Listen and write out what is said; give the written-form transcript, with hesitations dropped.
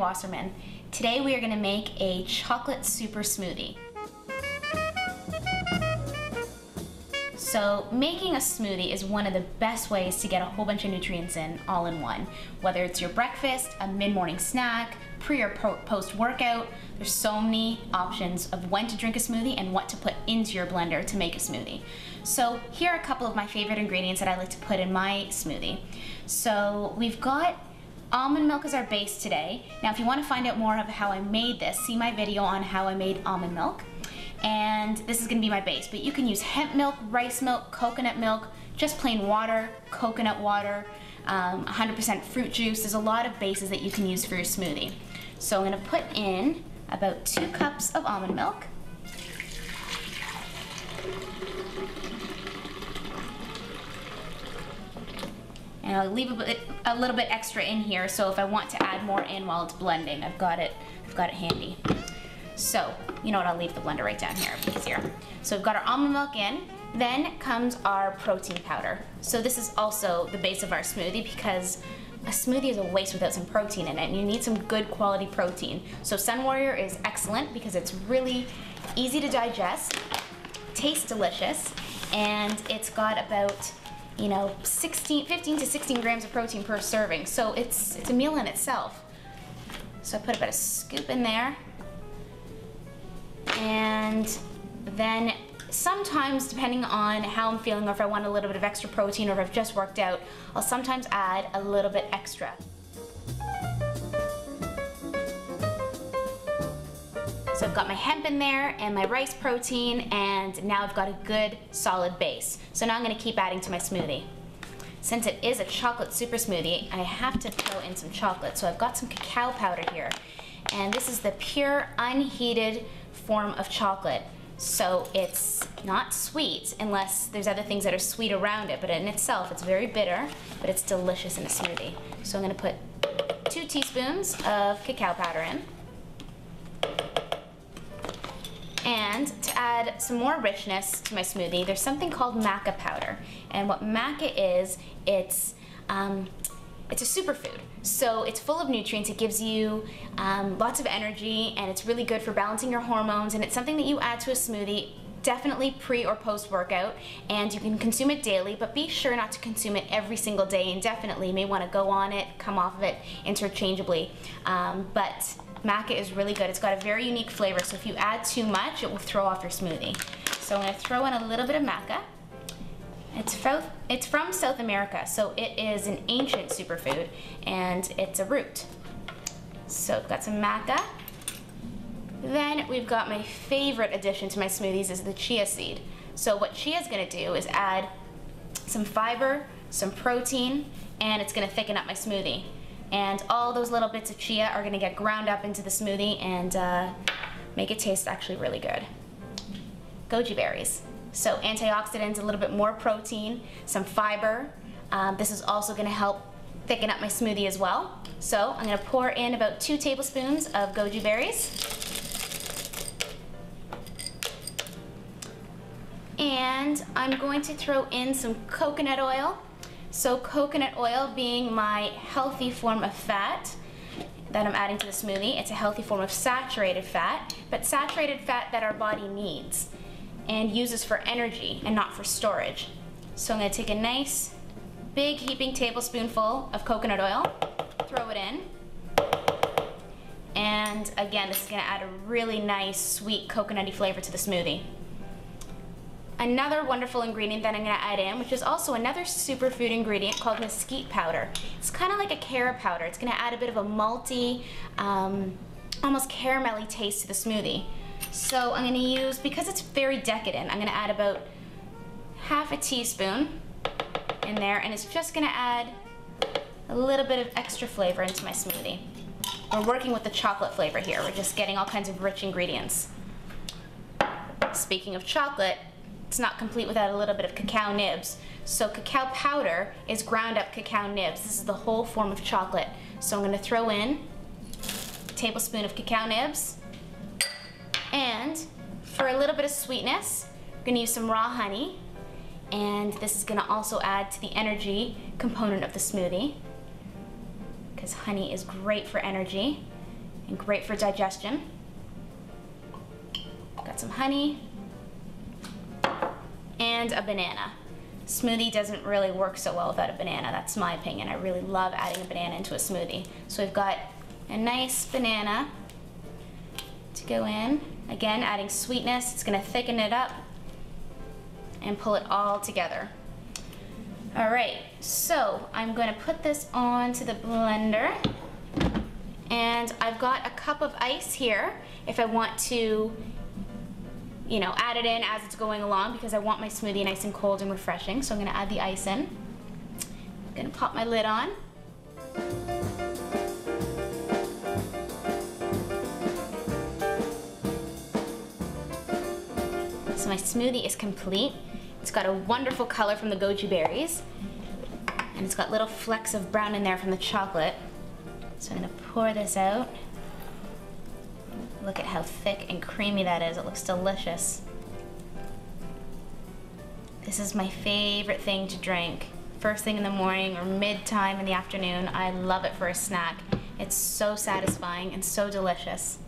Wasserman. Today we are going to make a chocolate super smoothie. So making a smoothie is one of the best ways to get a whole bunch of nutrients in all in one. Whether it's your breakfast, a mid-morning snack, pre or post-workout, there's so many options of when to drink a smoothie and what to put into your blender to make a smoothie. So here are a couple of my favorite ingredients that I like to put in my smoothie. So we've got almond milk as our base today. Now if you want to find out more of how I made this, see my video on how I made almond milk. And this is going to be my base, but you can use hemp milk, rice milk, coconut milk, just plain water, coconut water, 100% fruit juice. There's a lot of bases that you can use for your smoothie. So I'm going to put in about 2 cups of almond milk. And I'll leave a little bit extra in here, so if I want to add more in while it's blending, I've got it handy. So, you know what, I'll leave the blender right down here, it'll be easier. So we've got our almond milk in, then comes our protein powder. So this is also the base of our smoothie because a smoothie is a waste without some protein in it, and you need some good quality protein. So Sun Warrior is excellent because it's really easy to digest, tastes delicious, and it's got about 15 to 16 grams of protein per serving. So it's a meal in itself. So I put about a scoop in there. And then sometimes, depending on how I'm feeling or if I want a little bit of extra protein or if I've just worked out, I'll sometimes add a little bit extra. So I've got my hemp in there and my rice protein, and now I've got a good solid base. So now I'm going to keep adding to my smoothie. Since it is a chocolate super smoothie, I have to throw in some chocolate. So I've got some cacao powder here, and this is the pure unheated form of chocolate. So it's not sweet unless there's other things that are sweet around it, but in itself it's very bitter, but it's delicious in a smoothie. So I'm going to put 2 teaspoons of cacao powder in. And to add some more richness to my smoothie, there's something called maca powder. And what maca is, it's a superfood. So it's full of nutrients, it gives you lots of energy, and it's really good for balancing your hormones, and it's something that you add to a smoothie, definitely pre or post workout, and you can consume it daily, but be sure not to consume it every single day indefinitely. You may want to go on it, come off of it interchangeably. But maca is really good. It's got a very unique flavor, so if you add too much, it will throw off your smoothie. So I'm going to throw in a little bit of maca. It's from South America, so it is an ancient superfood, and it's a root. So I've got some maca. Then we've got my favorite addition to my smoothies is the chia seed. So what chia is going to do is add some fiber, some protein, and it's going to thicken up my smoothie. And all those little bits of chia are going to get ground up into the smoothie and make it taste actually really good. Goji berries. So antioxidants, a little bit more protein, some fiber. This is also going to help thicken up my smoothie as well. So I'm going to pour in about 2 tablespoons of goji berries. And I'm going to throw in some coconut oil. So coconut oil being my healthy form of fat that I'm adding to the smoothie. It's a healthy form of saturated fat, but saturated fat that our body needs and uses for energy and not for storage. So I'm going to take a nice big heaping tablespoonful of coconut oil, throw it in, and again this is going to add a really nice sweet coconutty flavor to the smoothie. Another wonderful ingredient that I'm going to add in, which is also another superfood ingredient called mesquite powder. It's kind of like a carob powder. It's going to add a bit of a malty, almost caramelly taste to the smoothie. So I'm going to use, because it's very decadent, I'm going to add about half a teaspoon in there, and it's just going to add a little bit of extra flavor into my smoothie. We're working with the chocolate flavor here. We're just getting all kinds of rich ingredients. Speaking of chocolate, it's not complete without a little bit of cacao nibs. So cacao powder is ground up cacao nibs. This is the whole form of chocolate. So I'm going to throw in a tablespoon of cacao nibs. And for a little bit of sweetness, I'm going to use some raw honey. And this is going to also add to the energy component of the smoothie, because honey is great for energy. and great for digestion. Got some honey and a banana. Smoothie doesn't really work so well without a banana, that's my opinion. I really love adding a banana into a smoothie. So we've got a nice banana to go in. Again, adding sweetness, it's gonna thicken it up and pull it all together. All right, so I'm gonna put this onto the blender, and I've got a cup of ice here if I want to, you know, add it in as it's going along, because I want my smoothie nice and cold and refreshing. So I'm gonna add the ice in. I'm gonna pop my lid on. So my smoothie is complete. It's got a wonderful color from the goji berries, and it's got little flecks of brown in there from the chocolate. So I'm gonna pour this out. Look at how thick and creamy that is. It looks delicious. This is my favorite thing to drink. First thing in the morning or mid-time in the afternoon. I love it for a snack. It's so satisfying and so delicious.